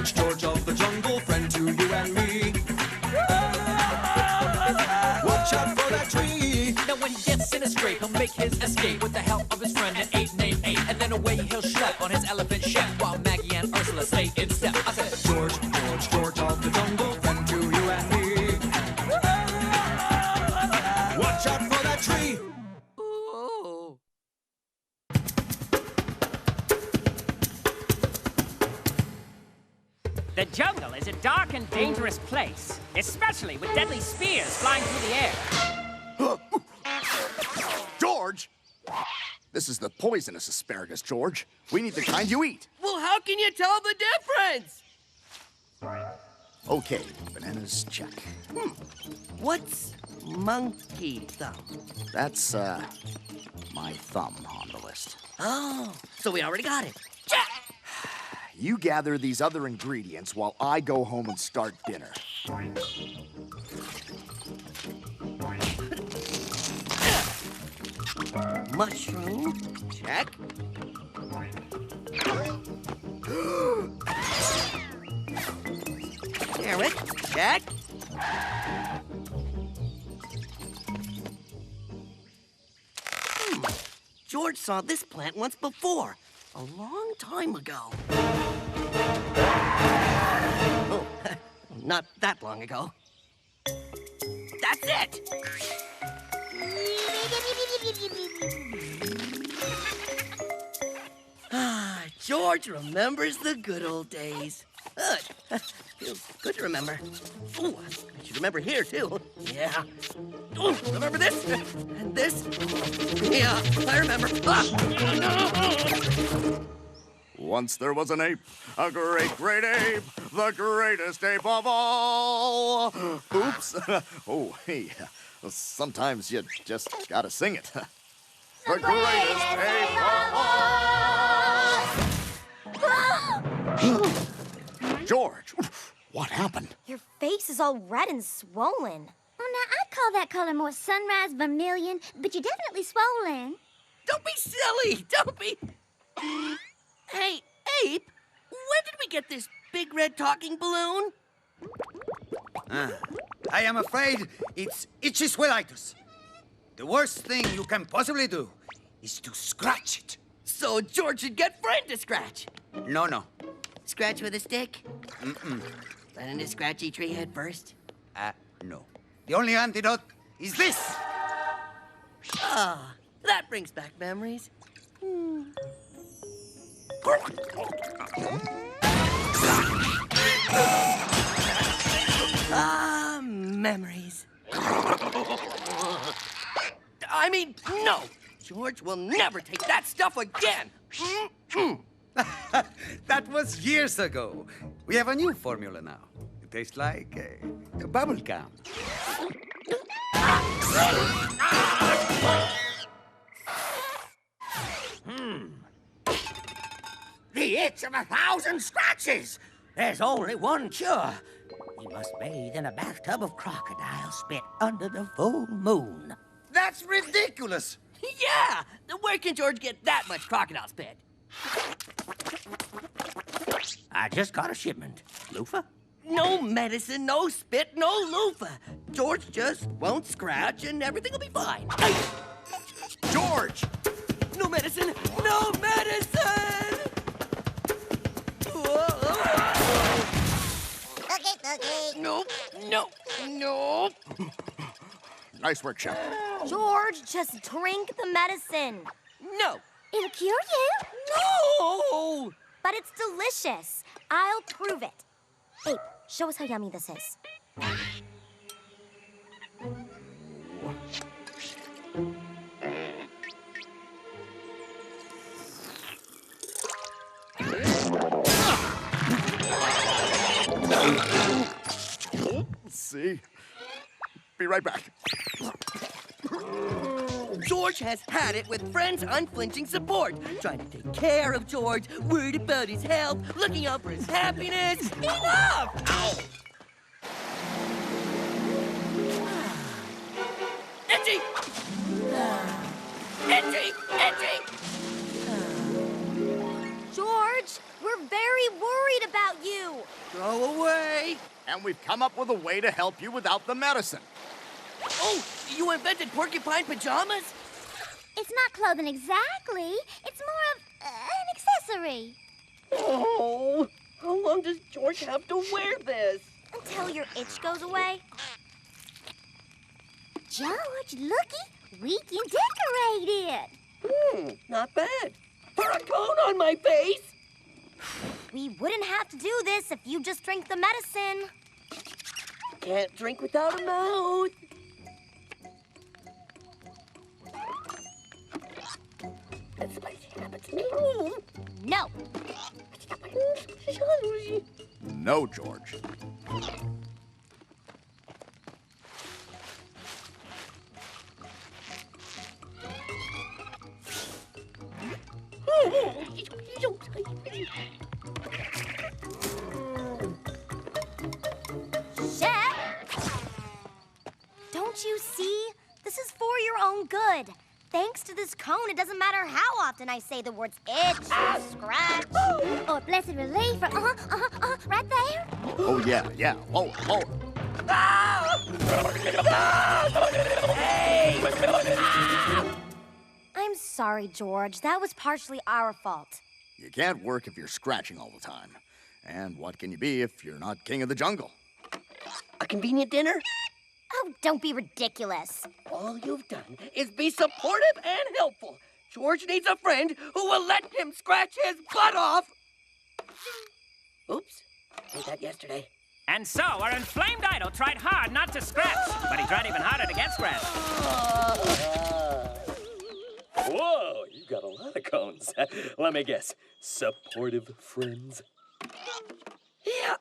George, George of the jungle, friend to you and me. Watch out for that tree. Now when he gets in a scrape, he'll make his escape with the help of his friend, an ape named Ape. And then away he'll schlep on his elephant ship while Maggie and Ursula stay in step. I said, George, George, George of the jungle, friend to you and me. Watch out for that tree. ooh. The jungle is a dark and dangerous place, especially with deadly spears flying through the air. George! This is the poisonous asparagus, George. We need the kind you eat. Well, how can you tell the difference? Okay, bananas, check. What's monkey thumb? That's, my thumb on the list. Oh, so we already got it. Check! You gather these other ingredients while I go home and start dinner. Mushroom, check. Carrot, check. George saw this plant once before, a long time ago. Oh, not that long ago. That's it! George remembers the good old days. Good. Feels good to remember. Ooh, I should remember here, too. Yeah. Ooh, remember this? And this? Yeah, I remember. Once there was an ape, a great, great ape, the greatest ape of all. Oops. Oh, hey, sometimes you just gotta sing it. The greatest ape of all. George, what happened? Your face is all red and swollen. Oh, now, I'd call that color more sunrise vermilion, but you're definitely swollen. Don't be silly. Don't be... Hey, Ape, where did we get this big red talking balloon? I am afraid it's itchy swellitis. The worst thing you can possibly do is to scratch it. So George should get Friend to scratch. No. Scratch with a stick? Let in a scratchy tree head first? No. The only antidote is this. Ah, that brings back memories. Ah, memories. I mean, no! George will never take that stuff again! That was years ago. We have a new formula now. It tastes like bubble gum. The itch of 1,000 scratches. There's only one cure. He must bathe in a bathtub of crocodile spit under the full moon. That's ridiculous. Yeah! Where can George get that much crocodile spit? I just got a shipment. Loofah? No medicine, no spit, no loofah. George just won't scratch and everything will be fine. George! No medicine, no medicine! Okay. No. Nice work, Chef. George, just drink the medicine. No. It'll cure you. No! But it's delicious. I'll prove it. Ape, show us how yummy this is. See? Be right back. George has had it with Friends' unflinching support. Trying to take care of George, worried about his health, looking out for his happiness. Enough! Ow! Itchy! Itchy! George, we're very worried about you. Go away. And we've come up with a way to help you without the medicine. Oh, you invented porcupine pajamas? It's not clothing exactly. It's more of an accessory. Oh, how long does George have to wear this? Until your itch goes away. George, looky. We can decorate it. Not bad. Put a cone on my face. We wouldn't have to do this if you just drink the medicine. Can't drink without a mouth. That's spicy habits. No. No, George. Chef! Don't you see? This is for your own good. Thanks to this cone, it doesn't matter how often I say the words itch or scratch or blessed relief or right there. Oh, yeah. Oh. I'm sorry, George. That was partially our fault. You can't work if you're scratching all the time. And what can you be if you're not king of the jungle? A convenient dinner? Oh, don't be ridiculous. All you've done is be supportive and helpful. George needs a friend who will let him scratch his butt off. Oops, did that yesterday. And so, our inflamed idol tried hard not to scratch, but he tried even harder to get scratched. Whoa, you got a lot of cones. Let me guess, supportive friends? Yeah.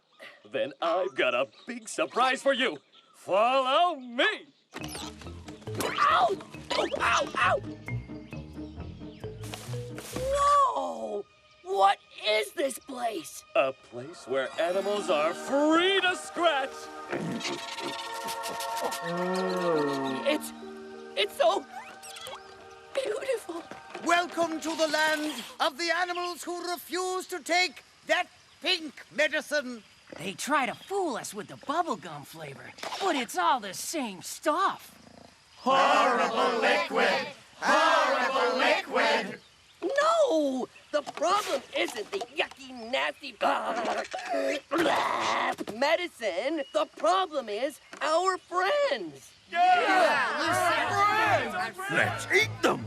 Then I've got a big surprise for you. Follow me! Ow! Oh, ow, ow! Whoa! What is this place? A place where animals are free to scratch. It's so beautiful. Welcome to the land of the animals who refuse to take that pink medicine. They try to fool us with the bubblegum flavor, but it's all the same stuff. Horrible liquid! Horrible liquid! No! The problem isn't the yucky, nasty medicine. The problem is our friends. Let's eat them.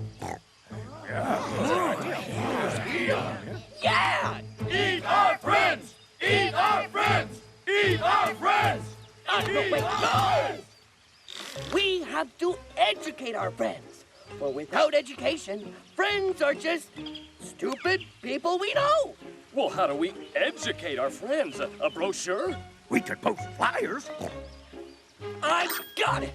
Yeah! Eat our friends! Eat our friends! Eat our friends! We have to educate our friends. For without education, friends are just stupid people we know. Well, how do we educate our friends? A brochure? We could post flyers. I've got it.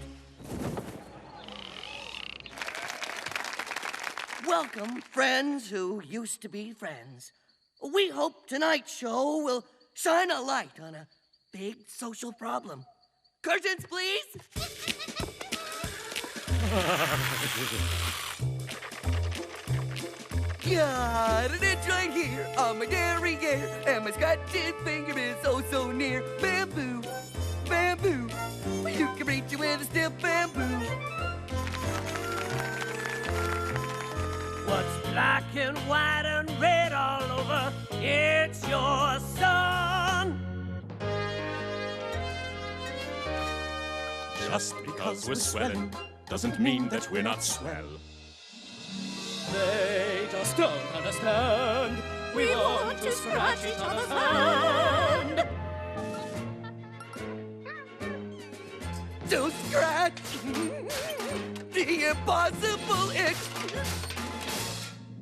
Welcome, friends who used to be friends. We hope tonight's show will shine a light on a big social problem. Curtains, please. Got an itch right here on my derriere, and my scratching finger is oh so near. Bamboo, bamboo, you can reach it with a stiff bamboo. What's black and white and red all over? It's your son. Just because we're swelling doesn't mean that we're not swell. They just don't understand. We want to scratch each other's hand. To scratch the impossible itch.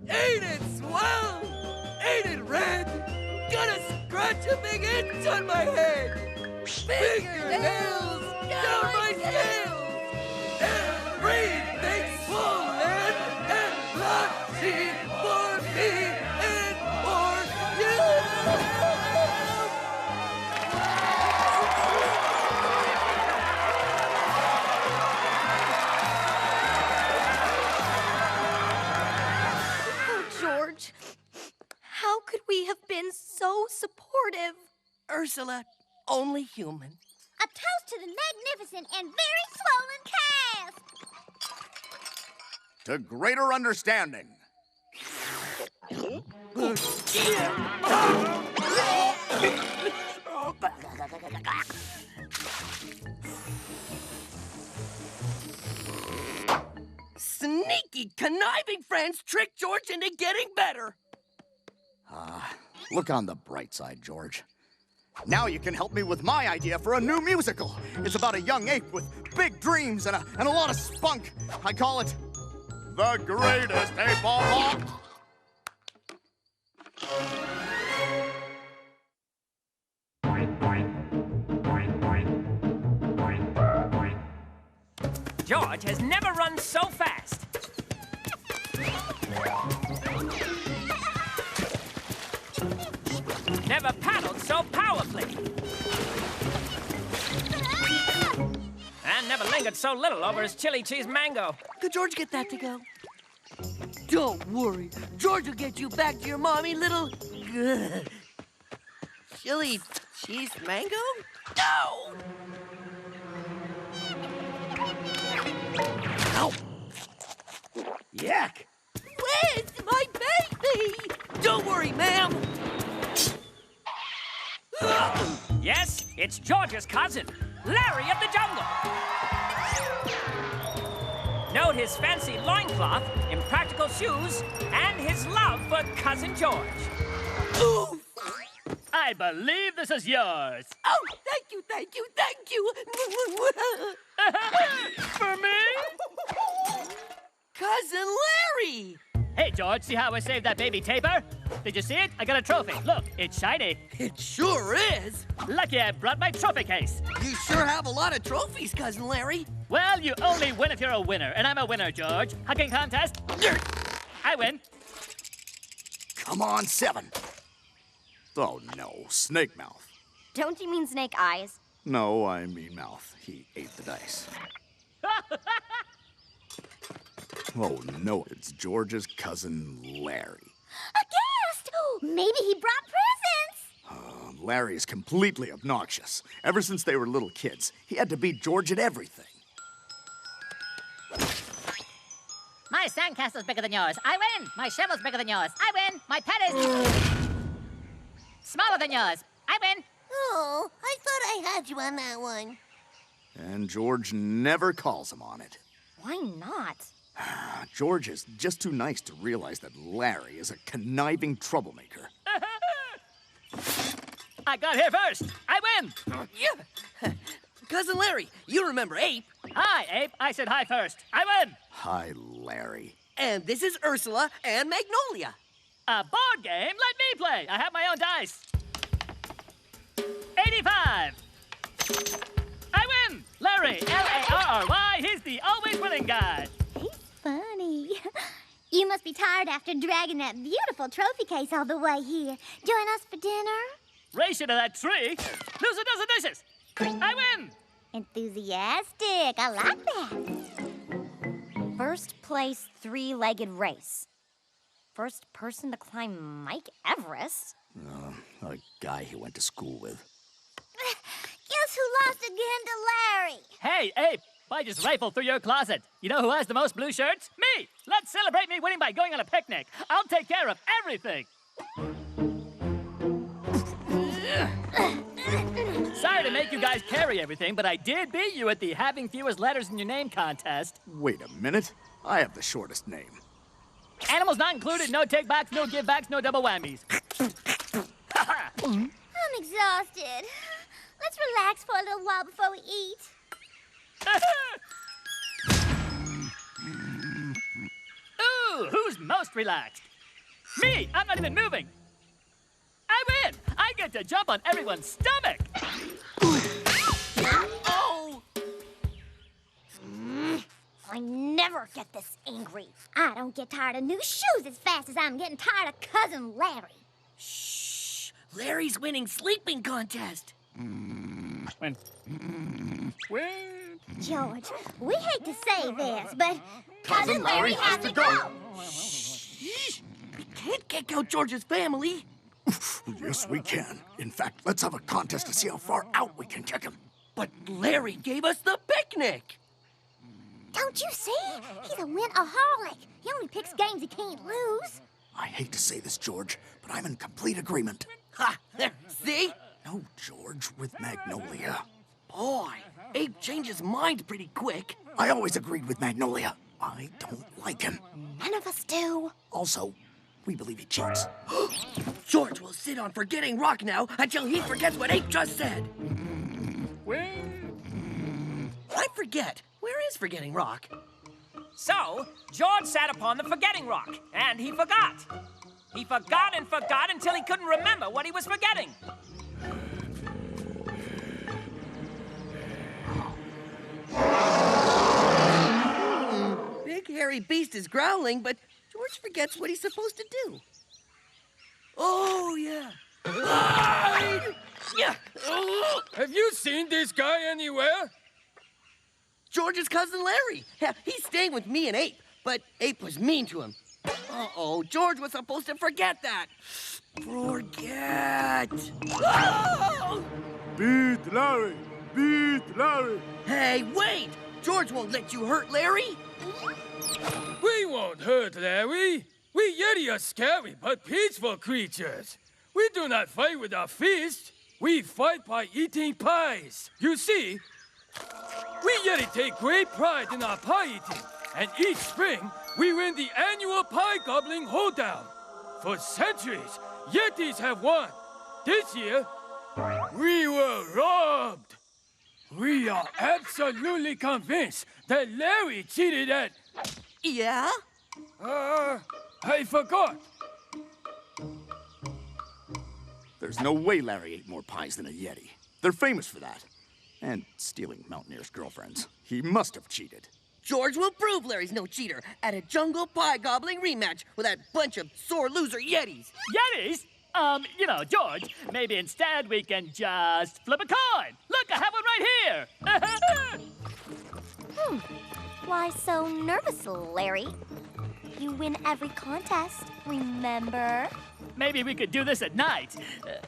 Ain't it swell? Ain't it red? Gonna scratch a big itch on my head. Fingernails down my scales. Everything's swollen and blotchy for me and for you. Oh, George. How could we have been so supportive? Ursula, only human. A toast to the magnificent and very swollen cast! To greater understanding. Sneaky, conniving friends tricked George into getting better. Look on the bright side, George. Now you can help me with my idea for a new musical. It's about a young ape with big dreams and a lot of spunk. I call it The Greatest Ape of All. George has never run so fast. Never paddled so powerfully. And never lingered so little over his chili cheese mango. Could George get that to go? Don't worry. George will get you back to your mommy, little... chili cheese mango? No! Ow! Yuck! Where's my baby? Don't worry, ma'am. Yes, it's George's cousin, Larry of the Jungle. Note his fancy loincloth, impractical shoes, and his love for Cousin George. Ooh! I believe this is yours. Oh, thank you, thank you, thank you. For me? Cousin Larry! Hey, George, see how I saved that baby Taper? Did you see it? I got a trophy. Look, it's shiny. It sure is. Lucky I brought my trophy case. You sure have a lot of trophies, Cousin Larry. Well, you only win if you're a winner, and I'm a winner, George. Hugging contest? I win. Come on, 7. Oh, no, snake mouth. Don't you mean snake eyes? No, I mean mouth. He ate the dice. Oh, no, it's George's cousin, Larry. A guest! Maybe he brought presents! Larry is completely obnoxious. Ever since they were little kids, he had to beat George at everything. My sandcastle's bigger than yours. I win. My shovel's bigger than yours. I win. My pet is smaller than yours. I win. Oh, I thought I had you on that one. And George never calls him on it. Why not? George is just too nice to realize that Larry is a conniving troublemaker. I got here first. I win. Yeah. Cousin Larry, you remember Ape. Hi, Ape. I said hi first. I win. Hi, Larry. And this is Ursula and Magnolia. A board game? Let me play. I have my own dice. 85. I win. Larry, L-A-R-R-Y. He's the always winning guy. He's funny. You must be tired after dragging that beautiful trophy case all the way here. Join us for dinner? Race you to that tree. Lose a dozen dishes. I win. Enthusiastic. I like that. First place three-legged race. First person to climb Mike Everest. A guy he went to school with. Guess who lost again to Larry? Hey, Ape. I just rifled through your closet. You know who has the most blue shirts? Me. Let's celebrate me winning by going on a picnic. I'll take care of everything. Sorry to make you guys carry everything, but I did beat you at the having fewest letters in your name contest. Wait a minute. I have the shortest name. Animals not included, no take-backs, no give-backs, no double whammies. I'm exhausted. Let's relax for a little while before we eat. Ooh, who's most relaxed? Me! I'm not even moving. I win! I get to jump on everyone's stomach! Oh! I never get this angry. I don't get tired of new shoes as fast as I'm getting tired of Cousin Larry. Shh! Larry's winning sleeping contest. When? George, we hate to say this, but Cousin Larry has to go. We can't kick out George's family. Yes, we can. In fact, let's have a contest to see how far out we can kick him. But Larry gave us the picnic. Don't you see? He's a win-aholic. He only picks games he can't lose. I hate to say this, George, but I'm in complete agreement. Ha! There, see? No, George, with Magnolia. Boy, Ape changed his mind pretty quick. I always agreed with Magnolia. I don't like him. None of us do. Also, we believe he cheats. George will sit on Forgetting Rock now until he forgets what Ape just said. I forget. Where is Forgetting Rock? So, George sat upon the Forgetting Rock, and he forgot. He forgot and forgot until he couldn't remember what he was forgetting. Big hairy beast is growling, but George forgets what he's supposed to do. Oh, yeah. Yeah. Have you seen this guy anywhere? George's cousin Larry. Yeah, he's staying with me and Ape, but Ape was mean to him. Uh-oh, George was supposed to forget that. Forget. Oh! Beat Larry! Beat Larry! Hey, wait! George won't let you hurt Larry. We won't hurt Larry. We Yeti are scary but peaceful creatures. We do not fight with our fists. We fight by eating pies. You see, we Yeti take great pride in our pie eating, and each spring we win the annual pie gobbling hoedown. For centuries, Yetis have won. This year, we were robbed. We are absolutely convinced that Larry cheated at... Yeah? I forgot. There's no way Larry ate more pies than a Yeti. They're famous for that. And stealing Mountaineers' girlfriends. He must have cheated. George will prove Larry's no cheater at a jungle pie gobbling rematch with that bunch of sore loser Yetis. Yetis? George, maybe instead we can just flip a coin. Look, I have one right here. Why so nervous, Larry? You win every contest, remember? Maybe we could do this at night.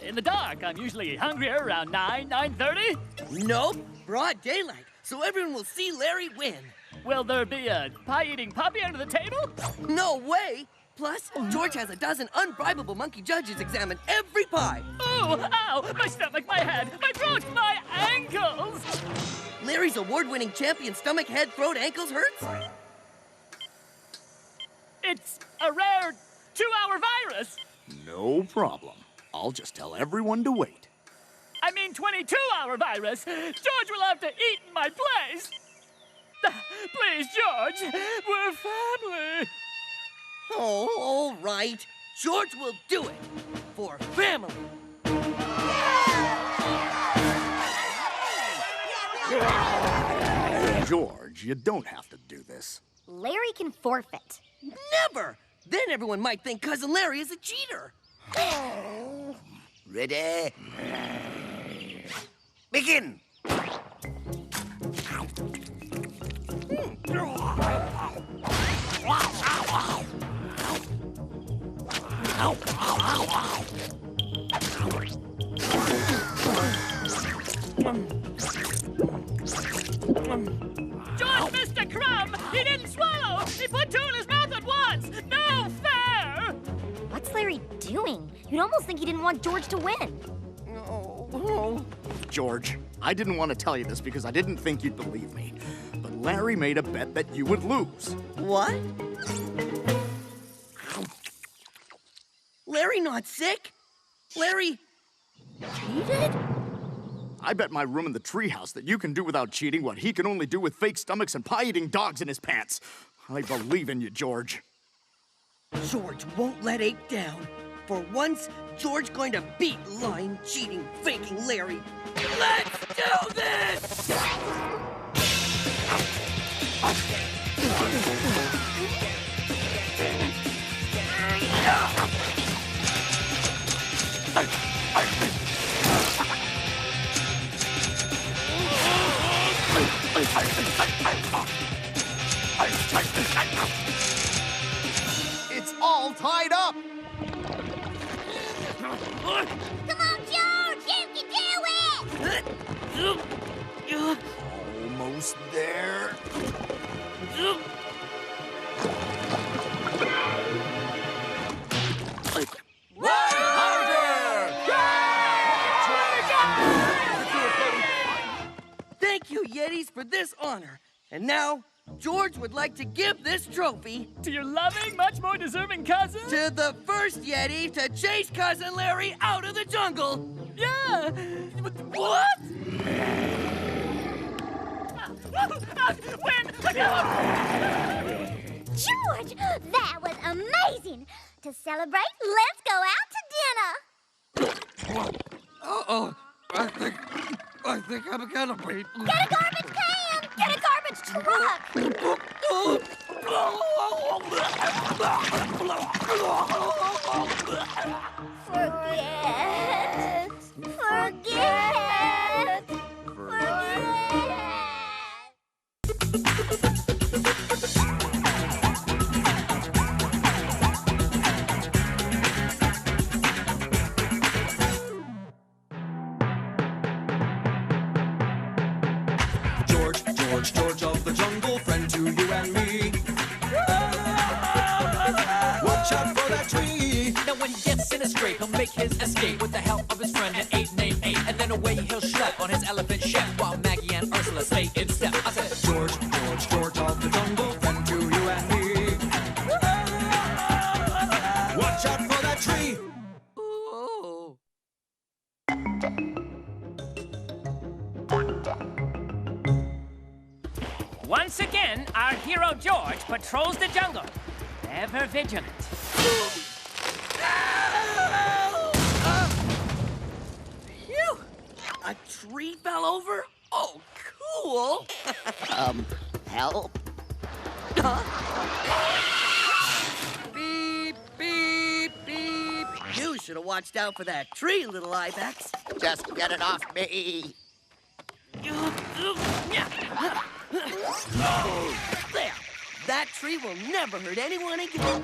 In the dark, I'm usually hungrier around 9:30. Nope, broad daylight, so everyone will see Larry win. Will there be a pie-eating puppy under the table? No way! Plus, George has a dozen unbribable monkey judges examine every pie. Oh, ow! My stomach, my head, my throat, my ankles! Larry's award-winning champion stomach, head, throat, ankles hurts? It's a rare 2-hour virus. No problem. I'll just tell everyone to wait. I mean 22-hour virus. George will have to eat in my place. Please, George, we're family. Oh, all right. George will do it. For family. George, you don't have to do this. Larry can forfeit. Never! Then everyone might think Cousin Larry is a cheater. Ready? Begin! George missed a crumb! He didn't swallow! He put 2 in his mouth at once! No fair! What's Larry doing? You'd almost think he didn't want George to win. George, I didn't want to tell you this because I didn't think you'd believe me. But Larry made a bet that you would lose. What? Larry not sick? Larry cheated? I bet my room in the treehouse that you can do without cheating what he can only do with fake stomachs and pie-eating dogs in his pants. I believe in you, George. George won't let Ape down. For once, George going to beat lying, cheating, faking Larry. Let's do this! It's all tied up! Come on, George! You can do it! Almost there. Thank you, Yetis, for this honor. And now, George would like to give this trophy To your loving, much more deserving cousin? to the first Yeti to chase Cousin Larry out of the jungle. Yeah! What? Win! George, that was amazing! To celebrate, let's go out to dinner! Uh-oh. I think I'm gonna be... Get a garbage can! Get a garbage truck! Forget. George of the jungle, friend to you and me. Watch out for that tree. Now when he gets in a scrape, he'll make his escape with the help of his friend, an ape named Ape. And then away he'll schlep on his elephant ship, while Maggie and Ursula stay in step. I said, George of the jungle, friend to you and me. Watch out for that tree. Oh. Once again, our hero George patrols the jungle, ever vigilant. Phew! A tree fell over? Oh, cool! Help? Beep, beep, beep. You should have watched out for that tree, little ibex. Just get it off me. There! That tree will never hurt anyone again.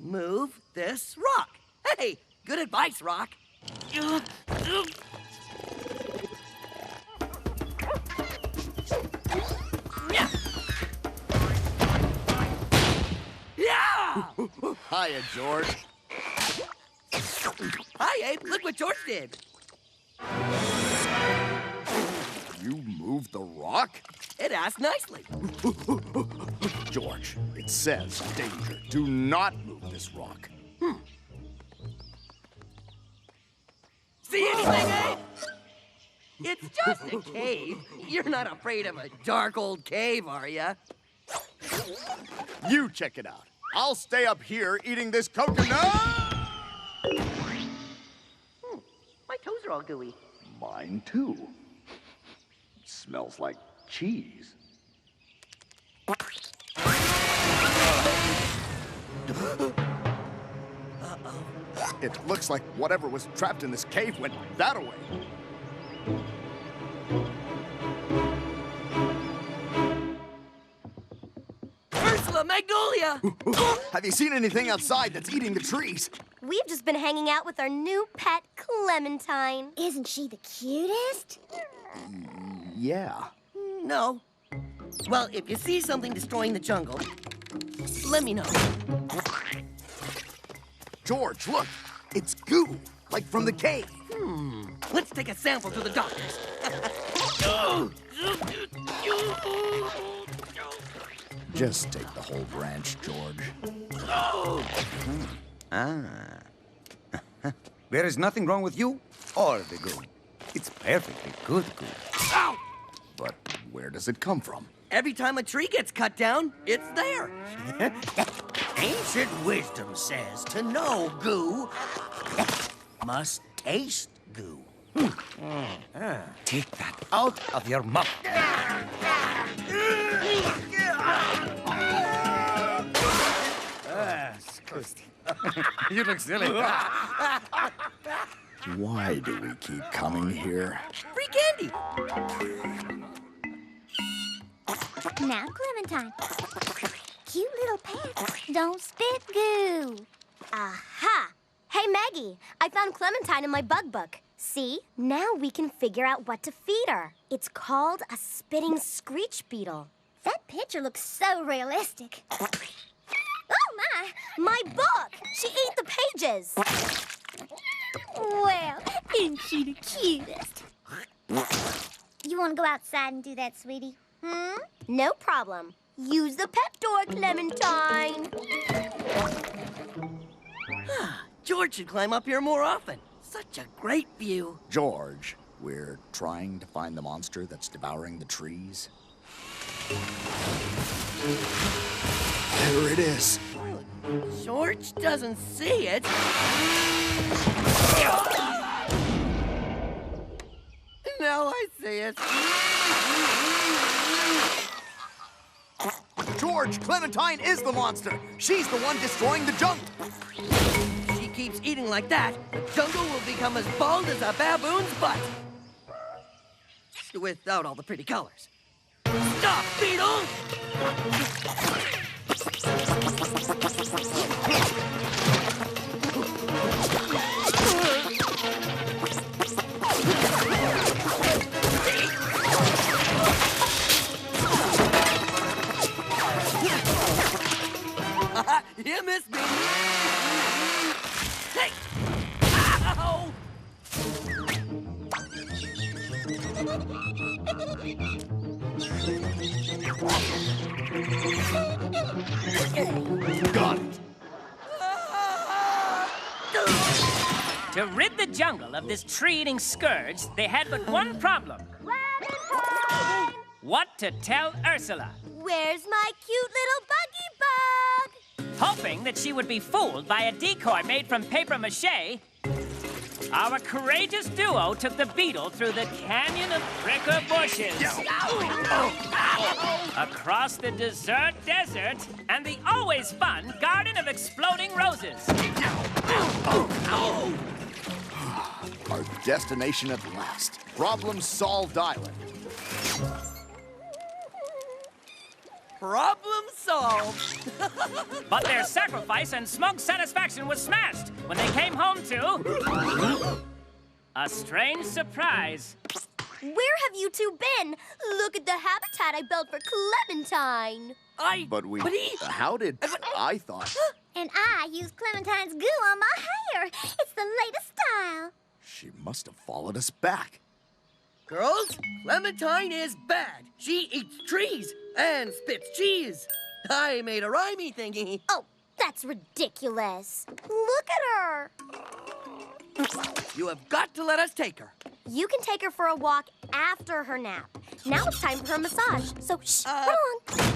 Move this rock. Hey, good advice, Rock. Hiya, George. Hi, Ape. Look what George did. You moved the rock? It asked nicely. George, it says danger. Do not move this rock. See anything, Ape? It's just a cave. You're not afraid of a dark old cave, are ya? You check it out. I'll stay up here eating this coconut. My toes are all gooey. Mine too. Smells like cheese. It looks like whatever was trapped in this cave went that way. Ursula, Magnolia! Have you seen anything outside that's eating the trees? We've just been hanging out with our new pet, Clementine. Isn't she the cutest? Yeah. No. Well, if you see something destroying the jungle, let me know. George, look. It's goo, like from the cave. Let's take a sample to the doctors. Just take the whole branch, George. There is nothing wrong with you or the goo. It's perfectly good goo. Ow! But where does it come from? Every time a tree gets cut down, it's there. Ancient wisdom says to know goo must taste goo. Take that out of your mouth. You look silly. Why do we keep coming here? Free candy. Now, Clementine. Cute little pet. Don't spit goo. Aha! Hey, Maggie, I found Clementine in my bug book. See? Now we can figure out what to feed her. It's called a spitting screech beetle. That picture looks so realistic. Oh, my! My book! She ate the pages! Well, isn't she the cutest? You want to go outside and do that, sweetie? No problem. Use the pet door, Clementine. George should climb up here more often. Such a great view. George, we're trying to find the monster that's devouring the trees. There it is. George doesn't see it. Now I see it. George, Clementine is the monster. She's the one destroying the junk. If she keeps eating like that, the jungle will become as bald as a baboon's butt. Without all the pretty colors. Stop, Beetle! You missed me! Hey! Ow! Got it. To rid the jungle of this tree-eating scourge, they had but one problem. What to tell Ursula? Where's my cute little buggy bug? Hoping that she would be fooled by a decoy made from papier-mâché, our courageous duo took the beetle through the canyon of pricker bushes, across the desert desert, and the always fun garden of exploding roses. Our destination at last. Problem solved island. Problem solved. But their sacrifice and smug satisfaction was smashed when they came home to a strange surprise. Where have you two been? Look at the habitat I built for Clementine. How did I thought? And I used Clementine's goo on my hair. It's the latest style. She must have followed us back. Girls, Clementine is bad. She eats trees and spits cheese. I made a rhymey thingy. Oh, that's ridiculous. Look at her. You have got to let us take her. You can take her for a walk after her nap. Now it's time for her massage. So, shh, run along.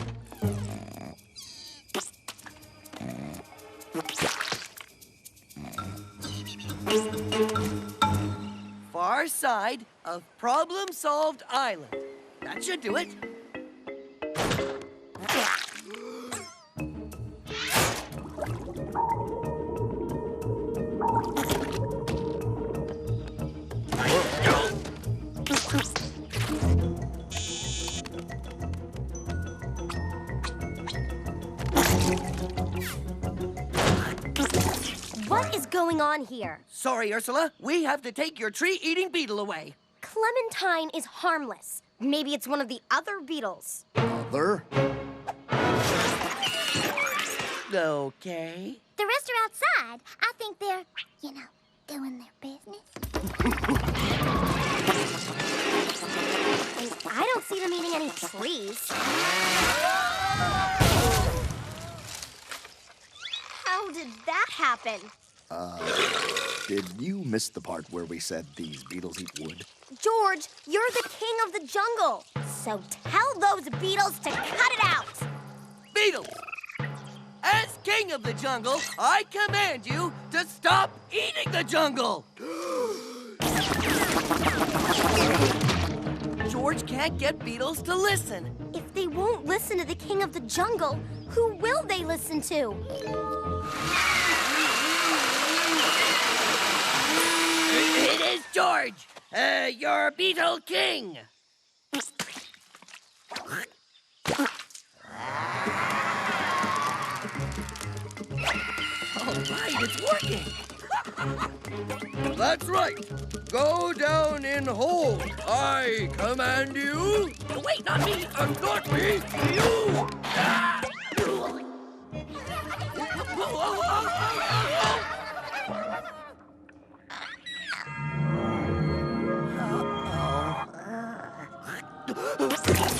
Far side of Problem Solved Island. That should do it. What is going on here? Sorry, Ursula. We have to take your tree-eating beetle away. Clementine is harmless. Maybe it's one of the other beetles. Other? Okay. The rest are outside. I think they're, doing their business. And I don't see them eating any trees. How did that happen? Did you miss the part where we said these beetles eat wood? George, you're the king of the jungle. So tell those beetles to cut it out. Beetles! As king of the jungle, I command you to stop eating the jungle! George can't get beetles to listen. If they won't listen to the king of the jungle, who will they listen to? It is George, your beetle king. All right, it's working. That's right. Go down in hold. I command you. Wait, not me. Not me. You.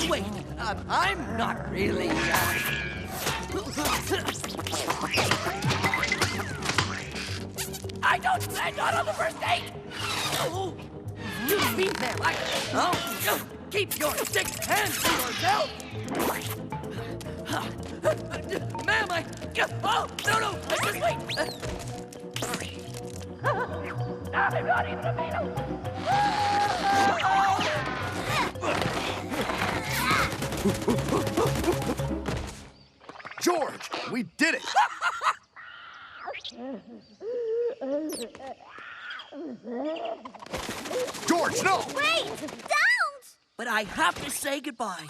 Wait, I'm not really. I don't plan on the first date. Oh, you mean that like? Oh, keep your sick hands to yourself. Ma'am, oh no, just wait. I'm not even a beetle. George, we did it! George, no! Wait! Don't! But I have to say goodbye.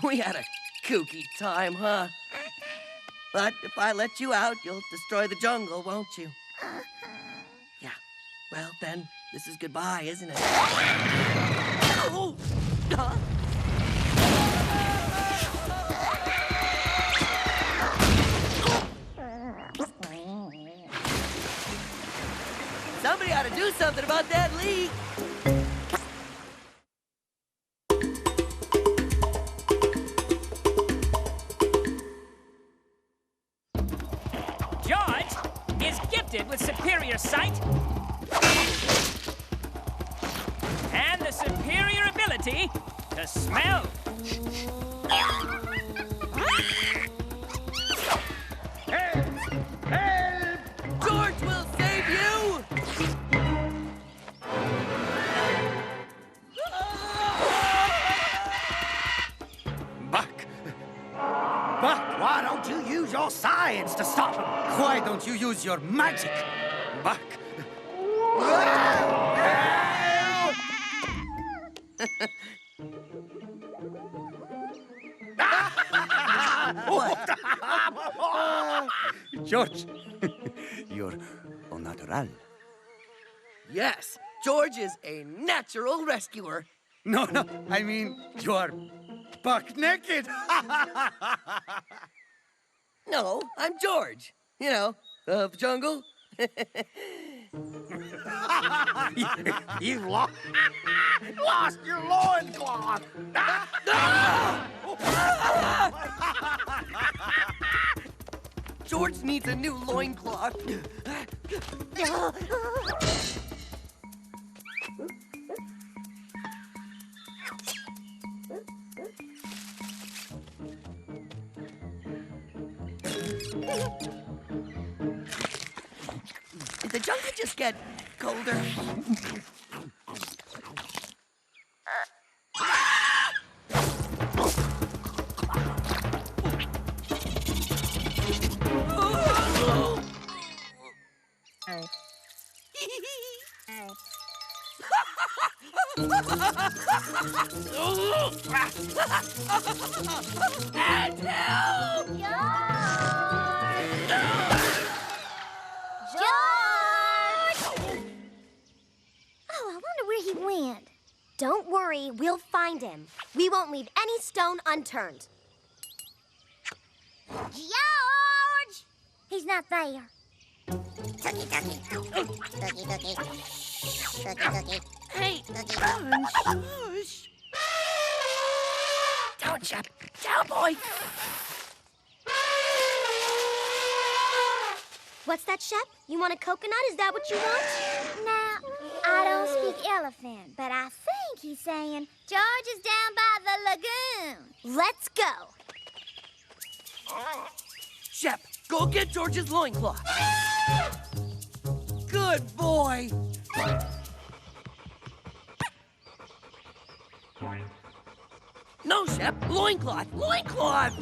We had a kooky time, huh? But if I let you out, you'll destroy the jungle, won't you? Yeah. Well, then, this is goodbye, isn't it? Oh! Huh? Somebody ought to do something about that leak. George is gifted with superior sight and the superior ability to smell. George will save you! Buck! Why don't you use your science to stop him? Why don't you use your magic? Buck! George, you're au natural. Yes, George is a natural rescuer. No, I mean, you are buck naked. No, I'm George. You know, of the jungle. You lost your loincloth. George needs a new loincloth. Did the jungle just get colder? And help! George! Oh, I wonder where he went. Don't worry, we'll find him. We won't leave any stone unturned. George! He's not there. Ducky, ducky. Ducky, ducky. Ducky, ducky. Hey, shush. Down, Shep. Down, boy. What's that, Shep? You want a coconut? Is that what you want? Now, I don't speak elephant, but I think he's saying George is down by the lagoon. Let's go. Shep, Go get George's loincloth. Good boy. No, Shep. Loincloth. Loincloth.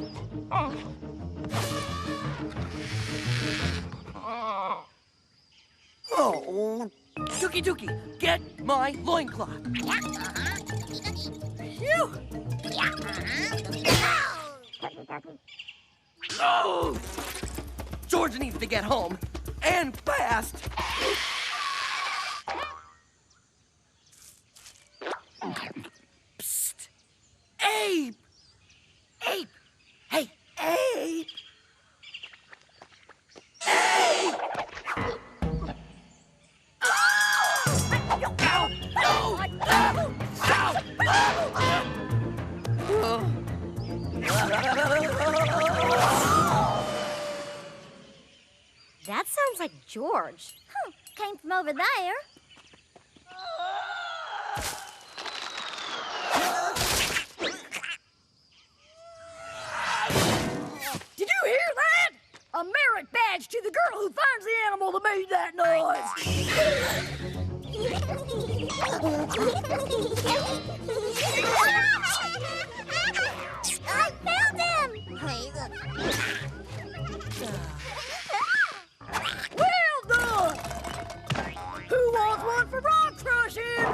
Oh. Dookie Dookie, get my loincloth. Phew. Oh! George needs to get home, and fast. Psst. Ape! Ape! Hey, Ape! Ape! That sounds like George. Came from over there. Did you hear that? A merit badge to the girl who finds the animal that made that noise. I found him! Well done! Who wants one for rock crushing?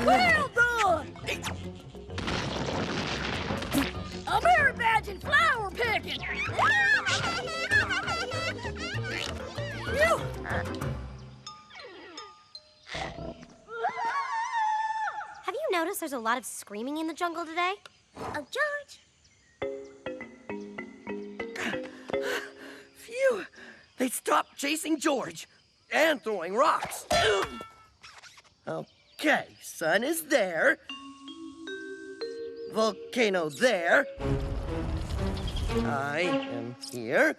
Well done! A merit badge in flower picking! Phew. Have you noticed there's a lot of screaming in the jungle today? Oh, George. Phew. They stopped chasing George and throwing rocks. Okay, sun is there. Volcano there. I am here.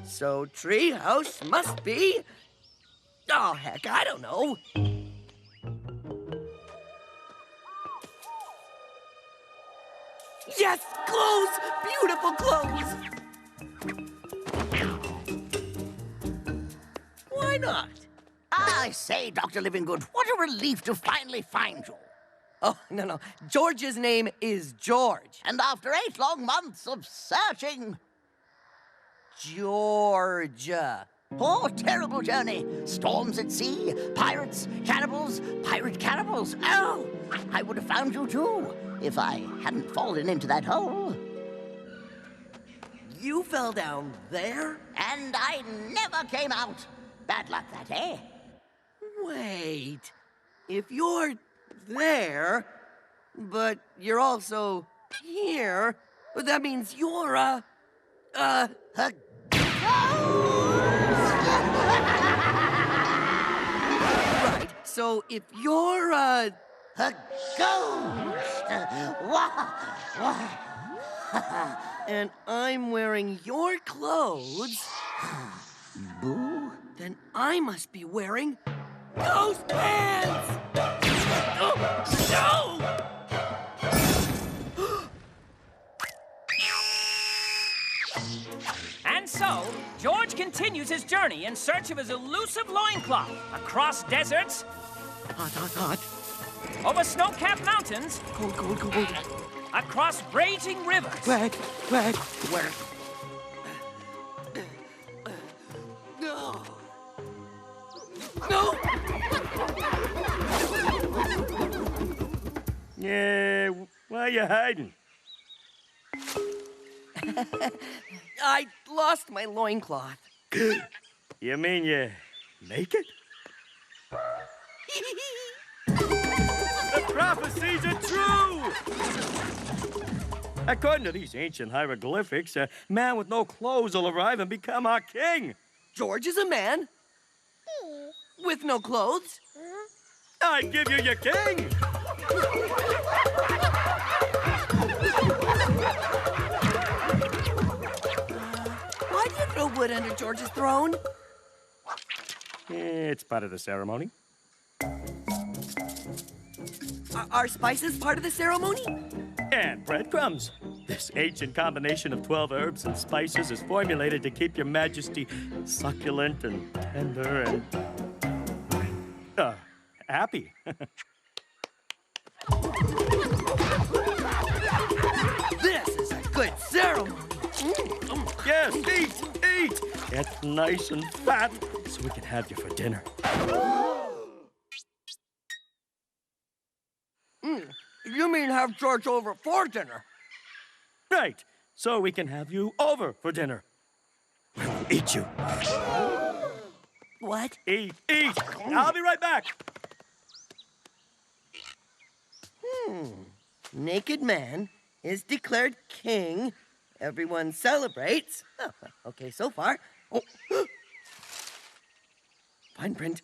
So treehouse must be... Oh, heck, I don't know. Yes, clothes! Beautiful clothes! Why not? I say, Dr. Livingood, what a relief to finally find you. Oh, no. George's name is George. And after 8 long months of searching... Georgia. Oh, terrible journey. Storms at sea, pirates, cannibals, pirate cannibals. Oh, I would have found you too, if I hadn't fallen into that hole. You fell down there? And I never came out. Bad luck that, eh? Wait. If you're there, but you're also here, that means you're a ghost! Right. So if you're a ghost, and I'm wearing your clothes, Boo? Then I must be wearing ghost pants! Oh, no! And so, George continues his journey in search of his elusive loincloth across deserts, Hot. over snow-capped mountains, Cold. across raging rivers. Wet. Where? No! Yeah, why are you hiding? I lost my loincloth. You mean you naked? The prophecies are true! According to these ancient hieroglyphics, a man with no clothes will arrive and become our king. George is a man with no clothes. I give you your king! Why do you throw wood under George's throne? It's part of the ceremony. Are spices part of the ceremony? And breadcrumbs. This ancient combination of 12 herbs and spices is formulated to keep your majesty succulent and tender and happy. This is a good ceremony. Yes, eat! Get nice and fat so we can have you for dinner. You mean have George over for dinner? Right, so we can have you over for dinner. We'll eat you. What? Eat! I'll be right back. Naked man is declared king. Everyone celebrates. Oh, okay, so far. Oh. Fine print.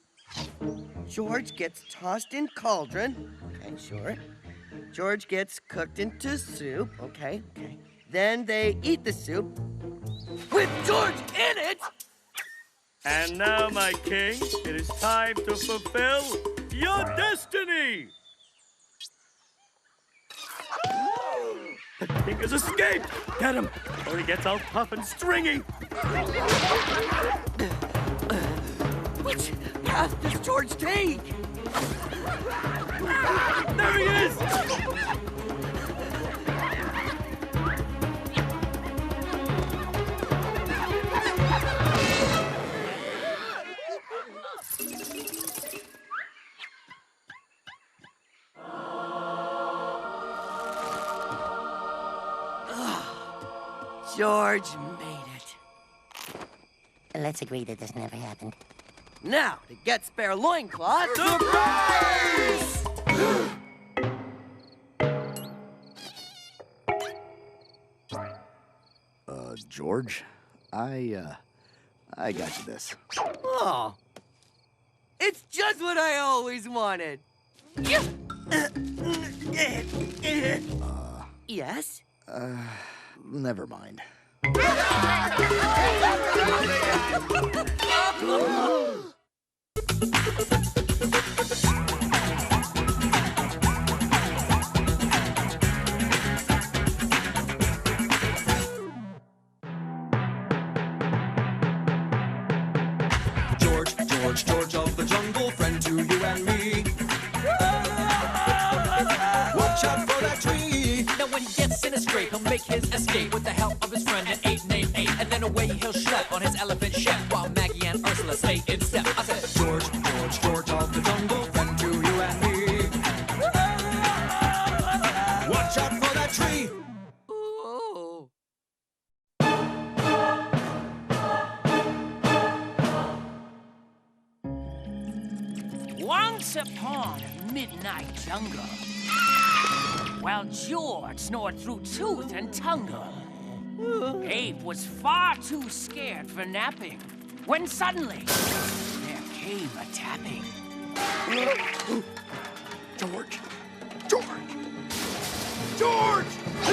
George gets tossed in cauldron. Okay, sure. George gets cooked into soup. Okay. Then they eat the soup with George in it. And now, my king, it is time to fulfill your destiny. The king has escaped. Get him, or he gets all tough and stringy. Which path does George take? There he is! George made it. Let's agree that this never happened. Now, to get spare loincloth. Surprise! George, I got you this. Oh, it's just what I always wanted. Yes? Never mind. George of the jungle, friend to you and me. Watch out for that tree. Now when he gets in a scrape, he'll make his escape with the help of his friend, an ape named Ape. And then away he'll schlep on his elephant chef, while Maggie and Ursula stay in step. I said, George of the jungle, friend to you and me. Watch out for that tree. Oh. Once upon a midnight jungle, while George snored through tooth and tungle, Ape was far too scared for napping, when suddenly there came a tapping. George!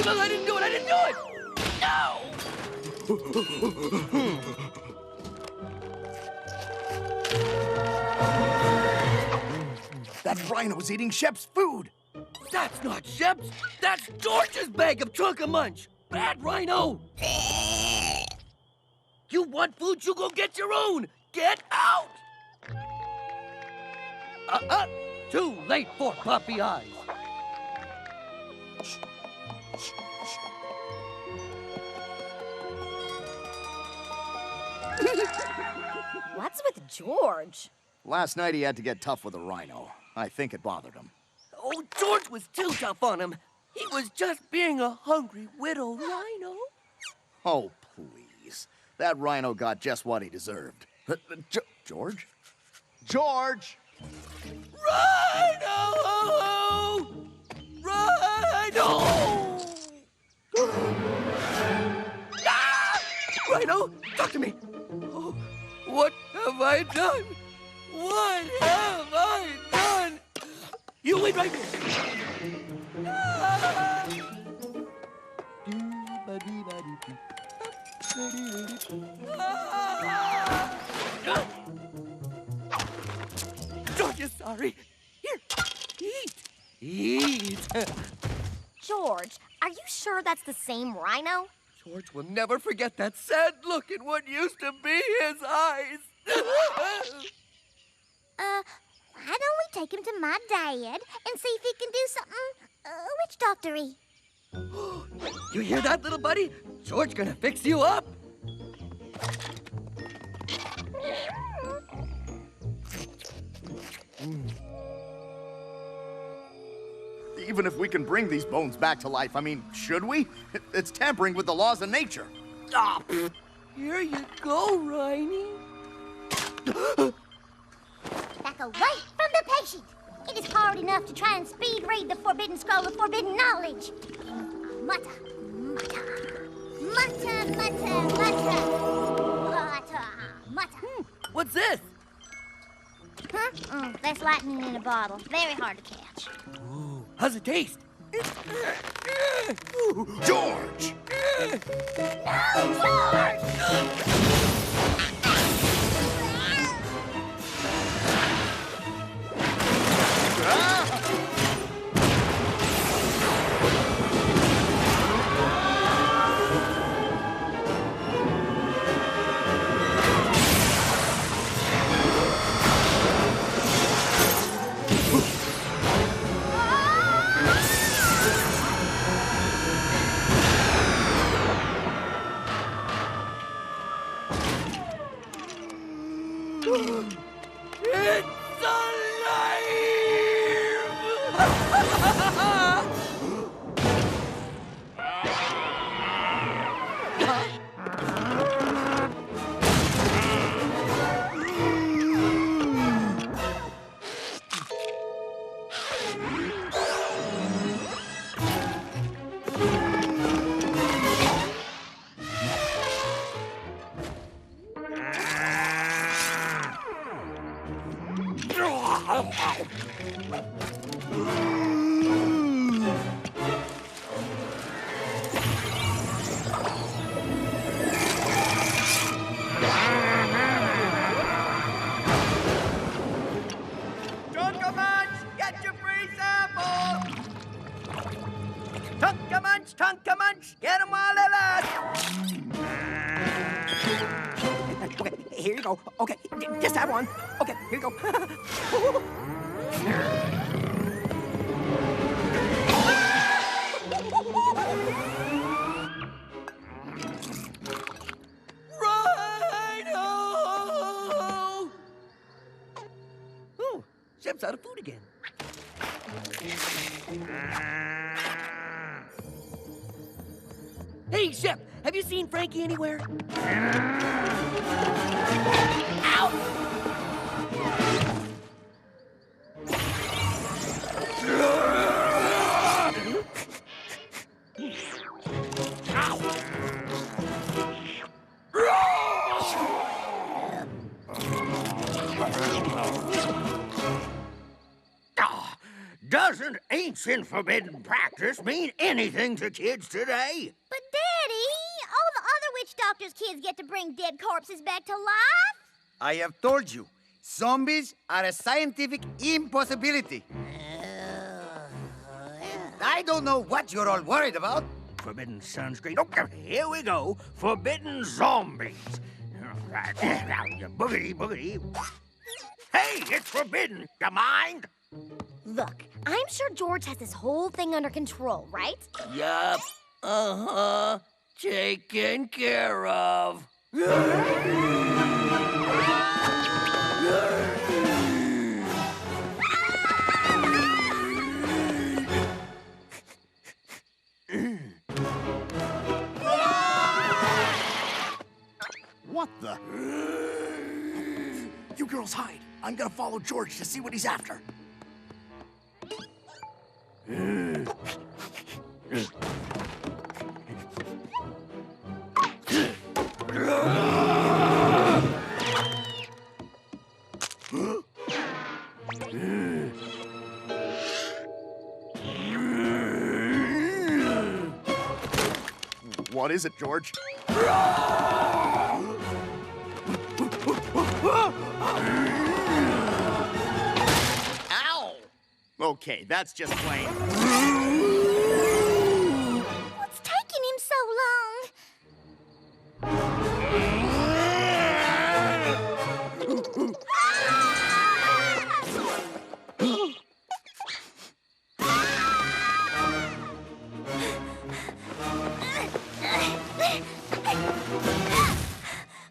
No, I didn't do it! No! That rhino's eating Shep's food! That's not Shep's! That's George's bag of chunka munch! Bad rhino! You want food, you go get your own! Get out! Too late for puppy eyes. What's with George? Last night he had to get tough with a rhino. I think it bothered him. Oh, George was too tough on him. He was just being a hungry widow rhino. Oh, please. That rhino got just what he deserved. George? George! Rhino! Ah! Rhino, talk to me. Oh, what have I done? What have I done? You wait right here. George is sorry. Here, eat. Eat. George, are you sure that's the same rhino? George will never forget that sad look in what used to be his eyes. Why don't we take him to my dad and see if he can do something witch doctor-y? You hear that, little buddy? George gonna fix you up. Even if we can bring these bones back to life, I mean, should we? It's tampering with the laws of nature. Stop. Here you go, Rhiney. Back away from the patient. It is hard enough to try and speed read the forbidden scroll of forbidden knowledge. Mutter, mutter, mutter, mutter, mutter, mutter, mutter. What's this? Huh? That's lightning in a bottle. Very hard to catch. Ooh, how's it taste? George! No, George! It's Tonka munch, get 'em while they last. Okay, here you go. Okay, just have one. Okay, here you go. Rhino! Oh, Shep's out of food again. Hey, Shep, have you seen Frankie anywhere? Ow! Doesn't ancient forbidden practice mean anything to kids today? But, Daddy, all the other witch doctors' kids get to bring dead corpses back to life. I have told you, zombies are a scientific impossibility. I don't know what you're all worried about. Forbidden sounds great. Okay, here we go. Forbidden zombies. All right. Now, you boogity, boogity. Hey, it's forbidden. You mind? Look, I'm sure George has this whole thing under control, right? Yup. Uh-huh. Taken care of. What the? You girls hide. I'm gonna follow George to see what he's after. What is it, George? Ow! Okay, that's just plain. What's taking him so long?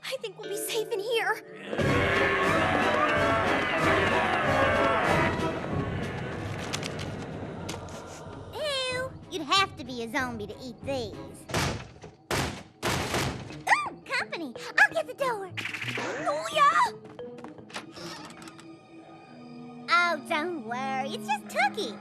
I think we'll be safe in here. Ew, you'd have to be a zombie to eat these. Ooh, company. I'll get the door. Oh, yeah? Oh, don't worry. It's just Tookie.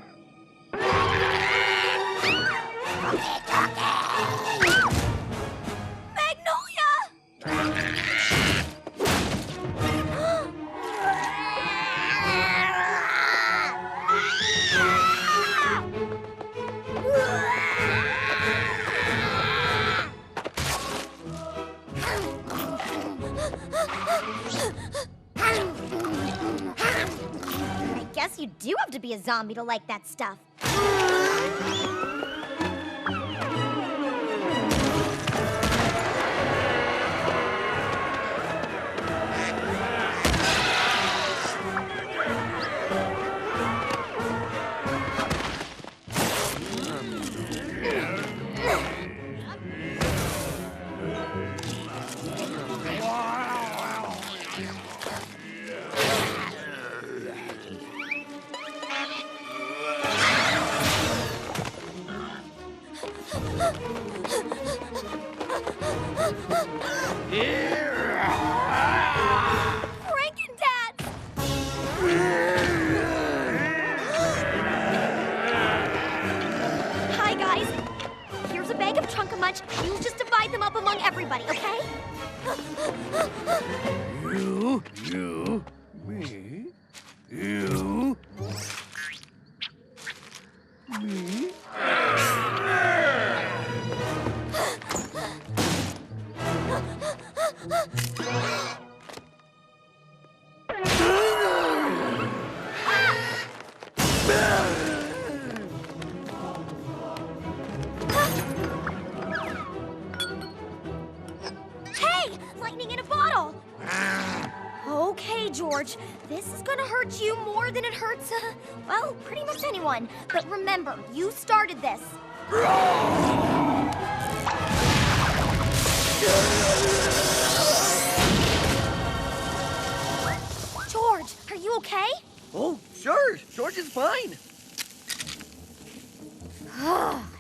I guess you do have to be a zombie to like that stuff. Hi, guys. Here's a bag of Trunk-a-Munch. You just divide them up among everybody, okay? You, me, you, me. Hey! Lightning in a bottle! Okay, George. This is gonna hurt you more than it hurts, well, pretty much anyone. But remember, you started this. George, are you okay? Oh, sure. George is fine.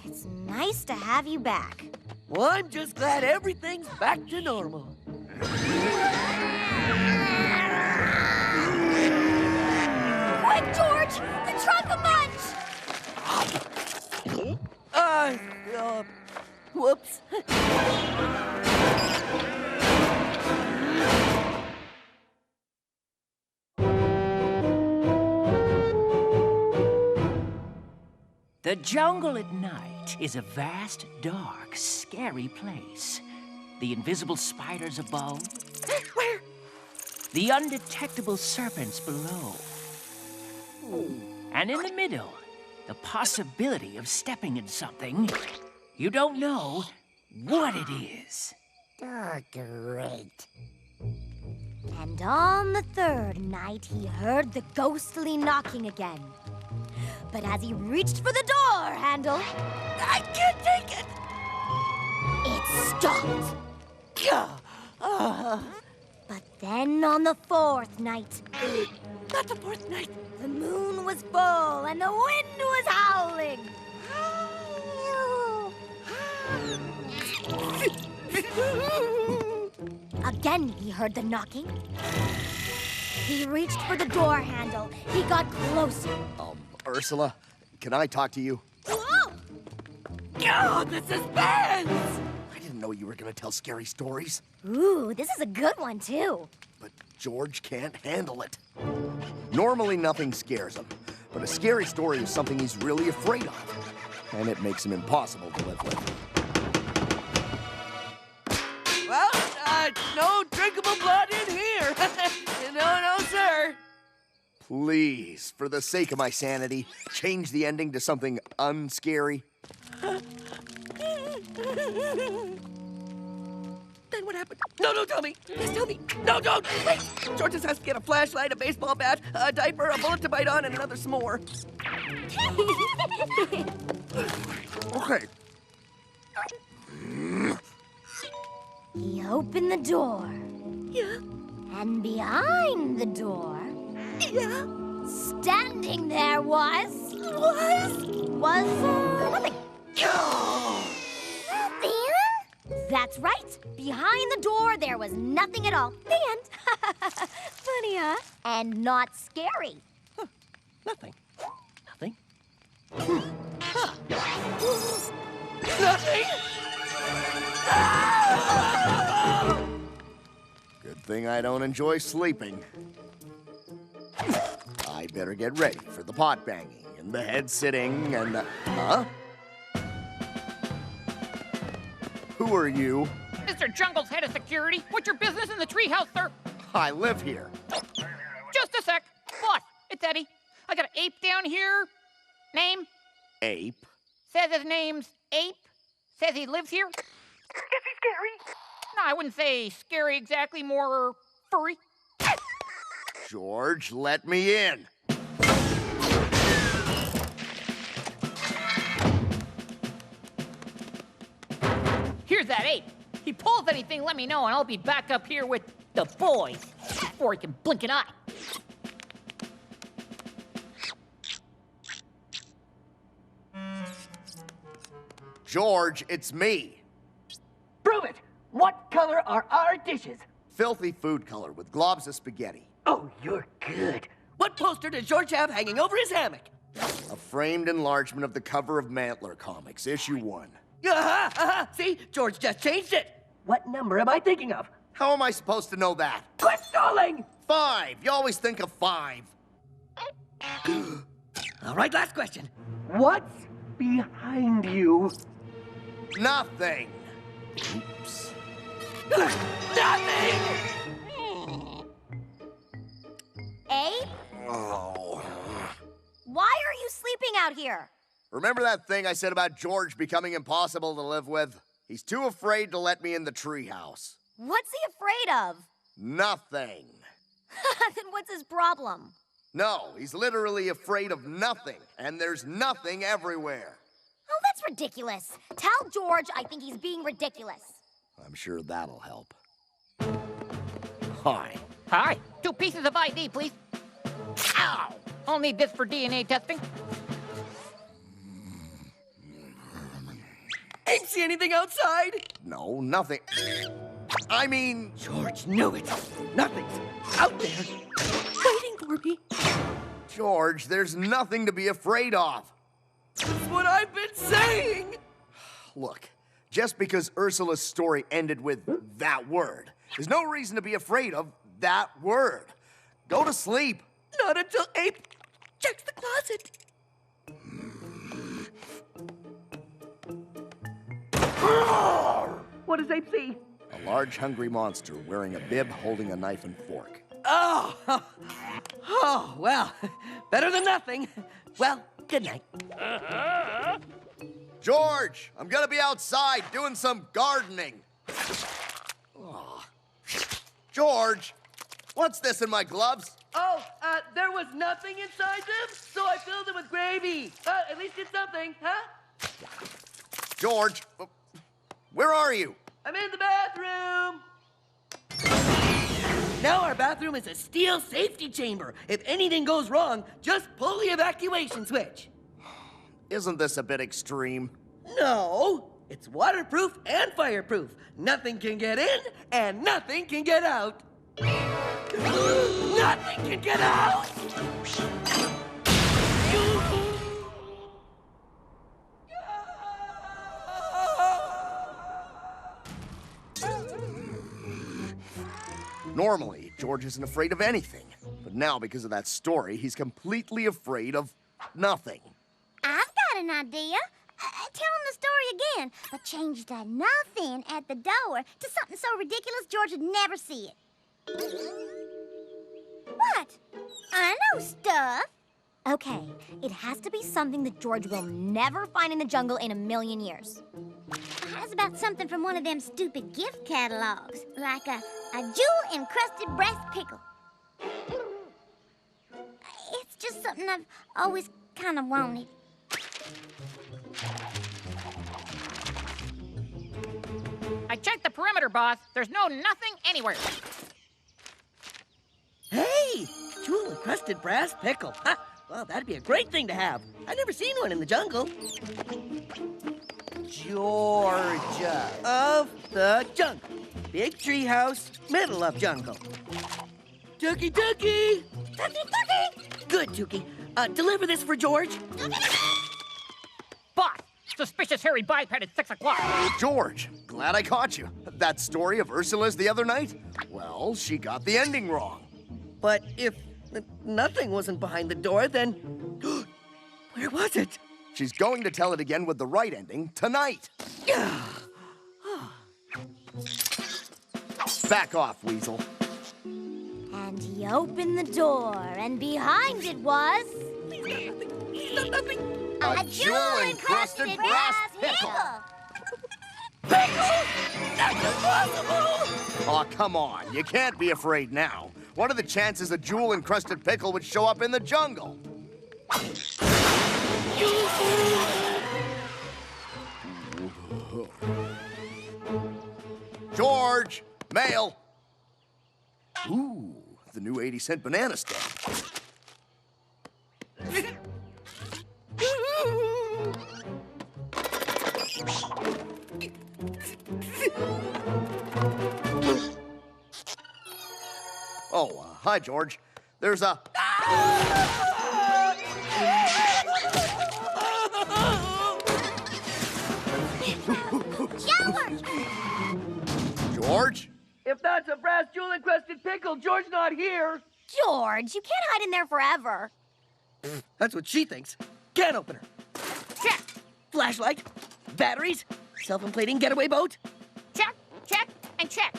It's nice to have you back. Well, I'm just glad everything's back to normal. Quick, George! The Trunk-a-Munch! Whoops. The jungle at night is a vast, dark, scary place. The invisible spiders above. Where? The undetectable serpents below. And in the middle, the possibility of stepping in something you don't know what it is. Oh, great. And on the third night, he heard the ghostly knocking again. But as he reached for the door handle, I can't take it! It stopped. But then on the fourth night, Not the fourth night. the moon was full and the wind was howling. Again, he heard the knocking. He reached for the door handle. He got closer. Ursula, can I talk to you? Whoa! Oh, the suspense! I didn't know you were gonna tell scary stories, Ooh, this is a good one, too. but George can't handle it. Normally, nothing scares him, but a scary story is something he's really afraid of, and it makes him impossible to live with. Well, no drinkable blood in here. No, sir. Please, for the sake of my sanity, change the ending to something unscary. Then what happened? No, don't tell me. Please tell me. No, don't. Wait. George just has to get a flashlight, a baseball bat, a diaper, a bullet to bite on, and another s'more. Okay. He opened the door. Yeah. And behind the door, Yeah. standing there was nothing. Nothing? That's right. Behind the door, there was nothing at all. The end. Funny, huh? And not scary. Huh. Nothing. Nothing. Nothing? Good thing I don't enjoy sleeping. I better get ready for the pot banging and the head sitting and the... Huh? Who are you? Mr. Jungle's head of security. What's your business in the treehouse, sir? I live here. Just a sec. Boss, it's Eddie. I got an ape down here. Name? Ape? Says his name's Ape. Says he lives here. Is he scary? No, I wouldn't say scary exactly, more furry. George, let me in. Here's that ape. He pulls anything, let me know, and I'll be back up here with the boys before he can blink an eye. George, it's me. Prove it. What color are our dishes? Filthy food color with globs of spaghetti. Oh, you're good. What poster does George have hanging over his hammock? A framed enlargement of the cover of Mantler Comics, issue 1. See? George just changed it. What number am I thinking of? How am I supposed to know that? Quit stalling! 5. You always think of 5. All right, last question. What's behind you? Nothing. Oops. Nothing! Ape? Oh. Why are you sleeping out here? Remember that thing I said about George becoming impossible to live with? He's too afraid to let me in the treehouse. What's he afraid of? Nothing. Then what's his problem? No, he's literally afraid of nothing, and there's nothing everywhere. Oh, that's ridiculous. Tell George I think he's being ridiculous. I'm sure that'll help. Hi. Hi. 2 pieces of ID, please. Ow! I'll need this for DNA testing. Ain't see anything outside? No, nothing. I mean... George knew it. Nothing's out there waiting for me. George, there's nothing to be afraid of. That's what I've been saying. Look, just because Ursula's story ended with that word, there's no reason to be afraid of that word. Go to sleep. Not until Ape checks the closet. What does Ape see? A large, hungry monster wearing a bib holding a knife and fork. Oh, well, better than nothing. Well, good night. George, I'm gonna be outside doing some gardening. Oh. George, what's this in my gloves? Oh, there was nothing inside them, so I filled them with gravy. At least it's something, huh? George, where are you? I'm in the bathroom. Now our bathroom is a steel safety chamber. If anything goes wrong, just pull the evacuation switch. Isn't this a bit extreme? No, it's waterproof and fireproof. Nothing can get in and nothing can get out. Nothing can get out! Normally, George isn't afraid of anything. But now, because of that story, he's completely afraid of nothing. I've got an idea. Tell him the story again, but change the nothing at the door to something so ridiculous George would never see it. What? I know stuff. Okay, it has to be something that George will never find in the jungle in a million years. How's about something from one of them stupid gift catalogs? Like a jewel-encrusted brass pickle. It's just something I've always kind of wanted. I checked the perimeter, boss. There's nothing anywhere. Hey, jewel-encrusted brass pickle. Ha! Well, that'd be a great thing to have. I've never seen one in the jungle. Georgia of the jungle. Big tree house, middle of jungle. Tookie, Tookie! Tookie, Tookie! Good, Tookie. Deliver this for George. Boss, suspicious hairy biped at 6 o'clock. George, glad I caught you. That story of Ursula's the other night? Well, she got the ending wrong. But if nothing wasn't behind the door, then where was it? She's going to tell it again with the right ending tonight. Back off, Weasel. And he opened the door, and behind it was... A jewel-encrusted brass pickle. Pickle? That's impossible! Oh, come on. You can't be afraid now. What are the chances a jewel-encrusted pickle would show up in the jungle? George! Mail! Ooh, the new 80-cent banana stand. Oh, hi, George. There's a... George? If that's a brass jewel-encrusted pickle, George not here. George, you can't hide in there forever. That's what she thinks. Can opener. Check, Flashlight. Batteries. Self-inflating getaway boat. check, check, and check.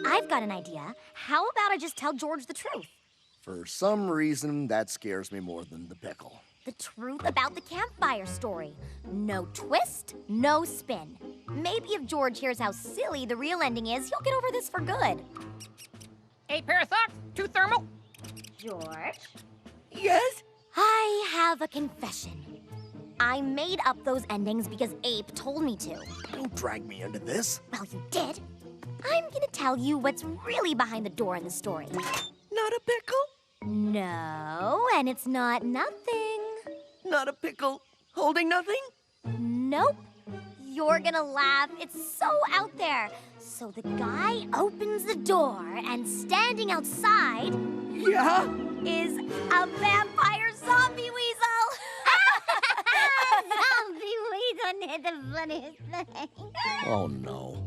I've got an idea. How about I just tell George the truth? For some reason, that scares me more than the pickle. The truth about the campfire story. No twist, no spin. Maybe if George hears how silly the real ending is, he'll get over this for good. A pair of socks, 2 thermal. George? Yes? I have a confession. I made up those endings because Ape told me to. Don't drag me into this. Well, you did. I'm gonna tell you what's really behind the door in the story. Not a pickle? No, and it's not nothing. Not a pickle holding nothing? Nope. You're gonna laugh. It's so out there. So the guy opens the door, and standing outside... Yeah? ...is a vampire zombie weasel. Zombie weasel is the funniest thing. Oh, no.